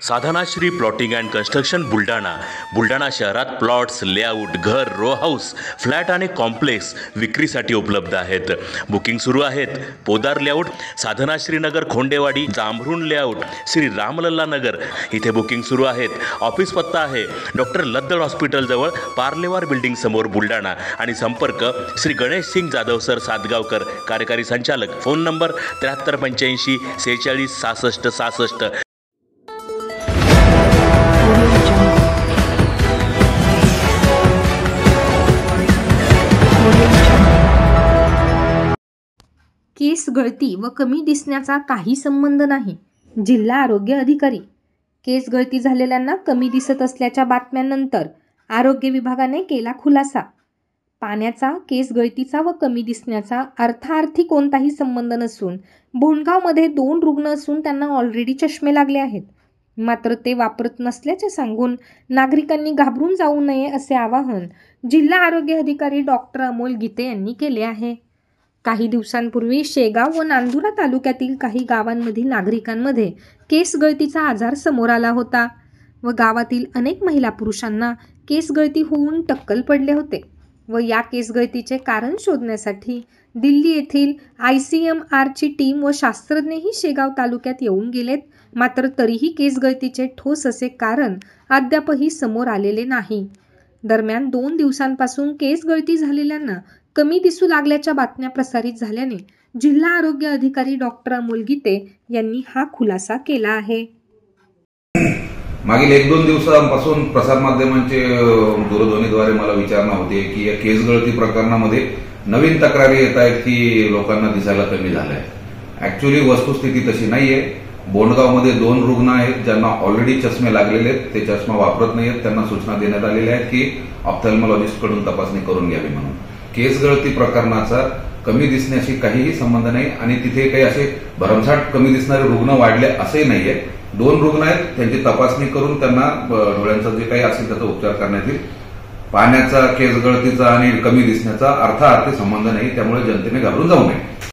Sadhanashri plotting and construction Buldhana शहरात plots, layout, घर, row house, flat आणि कॉम्प्लेक्स विक्रीसाठी उपलब्ध आहेत. बुकिंग सुरू आहेत. पोदार लेआउट, साधनाश्री नगर, खोंडेवाडी, जांभरुण लेआउट, श्री रामलल्ला नगर इथे बुकिंग सुरू आहेत. ऑफिस पत्ता आहे डॉक्टर लद्दड हॉस्पिटल जवळ, पार्लेवार बिल्डिंग समोर, बुलढाणा. आणि संपर्क श्री गणेश सिंग जाधव सर सातगावकर, कार्यकारी संचालक. Phone number 7385 46 66 66. केस गळती व कमी दिसण्याचा काही संबंध नाही. जिल्हा आरोग्य अधिकारी. केस गळती झालेल्यांना कमी दिसत असल्याच्या बातम्यांनंतर आरोग्य विभागाने केला खुलासा. पाण्याचा केस गळतीचा व कमी दिसण्याचा अर्थार्थी कोणताही संबंध नसून बोंडगावमध्ये 2 रुग्ण असून त्यांना ऑलरेडी चष्मे लागले आहेत. मात्र ते वापरत नसल्याचे सांगून नागरिकांनी घाबरून जाऊ नये असे आवाहन जिल्हा आरोग्य अधिकारी डॉक्टर अमोल गीते यांनी केले आहे. काही दिवसांपूर्वी शेगाव व नांदुरा तालुक्यातील काही गावांमधील नागरिकांमध्ये केस गळतीचा आजार समोर आला होता व गावातील अनेक महिला पुरुषांना केस गळती होऊन टक्कल पडले होते व या केस गळतीचे कारण शोधण्यासाठी दिल्ली येथील ICMRची टीम व शास्त्रज्ञही शेगाव तालुक्यात येऊन गेलेत. मात्र तरीही केस गळतीचे ठोस असे कारण अद्यापही समोर आलेले नाही. दरम्यान 2 दिवसांपासून केस गळती झालेल्यांना कमी दिसू लागल्याच्या बातम्या प्रसारित झाल्याने जिल्हा आरोग्य अधिकारी डॉक्टर अमोल गीते यांनी हा खुलासा केला आहे. मागील 1-2 दिवसांपासून प्रसारमाध्यमांचे दूरध्वनीद्वारे मला विचारणा होते की या केस गळती प्रकरणामध्ये नवीन तक्रारी येत आहेत की लोकांना दिसायला कमी झालंय. ऍक्च्युअली वस्तुस्थिती तशी नाहीये. बोंडगावमध्ये 2 रुग्ण आहेत ज्यांना ऑलरेडी चष्मे लागलेले आहेत. ते चष्मा वापरत नाहीयेत. त्यांना सूचना देण्यात आलेल्या आहेत की ऑप्थॅल्मॉलॉजिस्टकडून तपासणी करून घ्यावी म्हणून. केस गळती प्रकरणाचा कमी दिसण्याशी काहीही संबंध नाही आणि तिथे काही असे भरमसाठ कमी दिसणारे रुग्ण वाढले असेही नाहीये. 2 रुग्ण आहेत. त्यांची तपासणी करून त्यांना डोळ्यांचा जे काही असेल त्याचा उपचार करण्यात येईल. पाण्याचा, केस गळतीचा आणि कमी दिसण्याचा अर्थार्थी संबंध नाही. त्यामुळे जनतेने घाबरून जाऊ नये.